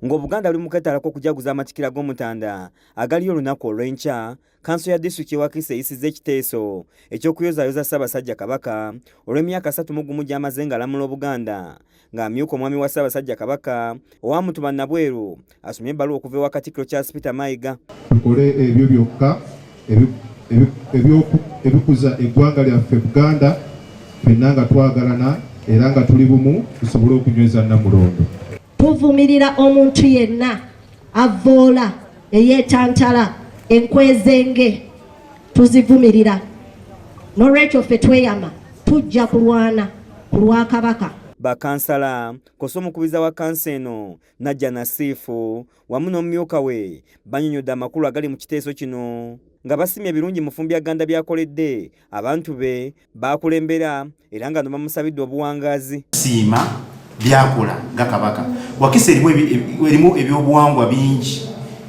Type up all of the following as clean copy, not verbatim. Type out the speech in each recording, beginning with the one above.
ng'Obuganda buli mu keetaalako okujaguza amatikira g'Omutanda agaliyo olunaku olw'enkya. Kanso ya disitulikiti y'Wakiso eyisizza ekiteeso eky'okuyozaayoza Ssaabasajja Kabaka olw'emyaka 31 gy'amaze ng'alamula Obuganda, ng'amyuka omwami wa Ssaabasajja Kabaka Owamutuma Nabweru asomye ebbaluwa okuva ewa Katikkiro Charles Peter Mayiga. Tukole ebyo byokka ebikuza eggwanga lyaffe Buganda, ffenna nga twagalana era nga tuli bumu tusobole okunyweza Namulondo. Tuvumirira omuntu yenna avoola eyeetantala enkwezenge, tuzivumirira. N'olwekyo ffe tweyama tujja kulwana ku lwa Kabaka. Bakansala kosa omukubiza wa kansa eno Najja Nasiifu wamu n'omumyuka we bannyonnyodde amakulu agali mu kiteeso kino nga basimye ebirungi mu Fumbyagganda byakoledde abantu be baakulembera era nga bamusabidde obuwangaazi. Siima byakola nga Kabaka. Wakiso erimu ebyobuwangwa bingi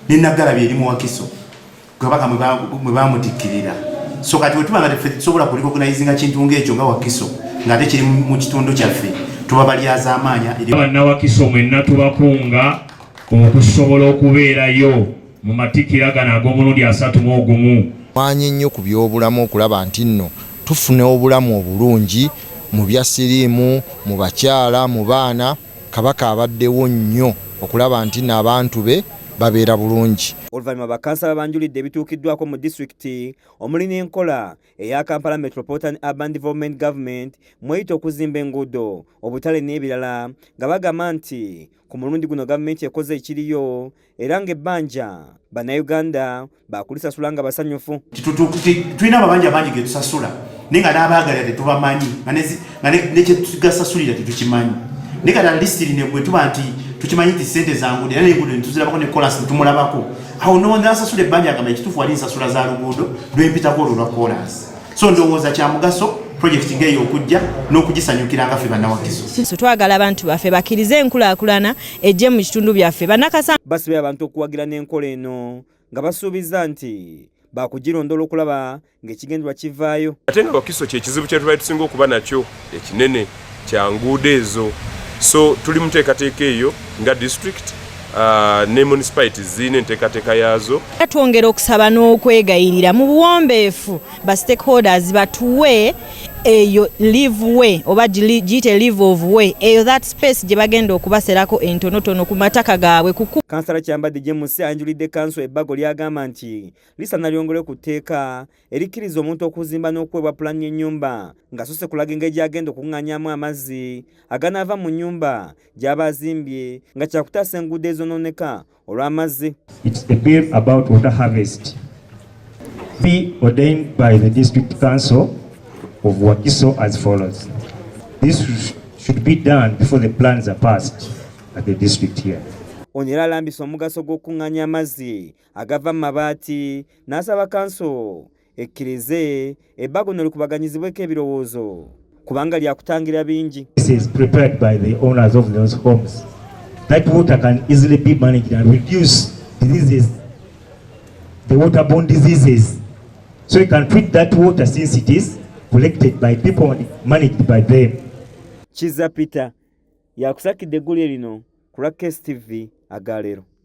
ne Nnaggalabi erimu Wakiso Kabaka mwe bamutikkirira. So kati bwe tuba nga tetusobola kulikoganayizinga kintu ng'ekyo nga Wakiso ng'ate kiri mu kitundu kyaffe tuba balyaza amaanya eri Bannawakiso mwenna tubakunga okusobola okubeerayo mu matikira gano ag'omulundi 31. Maanyi nnyo ku by'obulamu okulaba nti nno tufune obulamu obulungi mu byasiriimu, mu bakyala, mu baana. Kabaka abaddewo nnyo okulaba nti n'abantu be babeera bulungi. Oluvannyuma bakansala banjulidde ebituukiddwako mu disitulikiti omuli n'enkola eya Kampala Metropolitan Urban Development Government mweyita okuzimba enguudo, obutale n'ebirala, nga bagamba nti ku mulundi guno gavumenti ekoze ekiriyo era ng'ebbanja Bannayuganda baakulisasula nga basanyufu. Tulina amabanja mangi ge tusasula naye nga n'abaagalira tetubamanyi nga nekyetugasasulira tetukimanyi. Naye kati lisitiri ne bwe tuba nti tukimanyi nti ssente zanguudo era n'enguudo netuzirabako ne kolansi netumulabako, awo n'asasula ebbanja agamba ekituufu wali nsasula za luguudo lwempitako olwo lwa kolansi. So ndowooza kya mugaso projekiti ng'eyo okujja n'okugisanyukira nga ffe Bannawakiso. So twagala abantu baffe bakkirize enkulaakulana ejje mu kitundu byaffe. Basibye abantu okuwagira n'enkola eno nga basuubiza nti baakugirondoola okulaba ng'ekigendwa kivaayo. Ate nga Wakiso kye kizibu kye tubaye tusinga okuba nakyo ekinene kya nguudo ezo. So tuli mu nteekateeka eyo nga district ne municipalities zine enteekateeka yaazo. Twongera okusaba n'okwegayirira mu buwombeefu ba stakeholders batuwe eyo live way oba giyite live of way eyo that space gye bagenda okubaserako entonotono ku mataka gaabwe. Kansala Kyambadde James anjulidde kanso ebbago lyagamba nti lisaana lyongere ku tteeka erikkiriza omuntu okuzimba n'okuweebwa pulaani y'ennyumba ng'asoose kulaga engeri gy'agenda okuŋŋaanyaamu amazzi aganaava mu nnyumba gy'aba azimbye nga kyakutaasa enguudo ezonooneka olw'amazzi. It's a bill about water harvest. Be ordained by the district council of Wakiso as follows. This should be done before the plans are passed at the district here. Ono era alambisa omugaso gw'okuŋŋaanya amazzi agava mu mabaati n'asaba kanso ekkirize ebbago ne likubaganyizibweko ebirowoozo kubanga lyakutangira bingi. This is prepared by the owners of those homes. That water can easily be managed and reduce diseases, the waterborne diseases. So you can treat that water since it is collected by people and managed by them. Kizza Peter yakusakidde eggulire lino ku lwa KSTV Agaleero.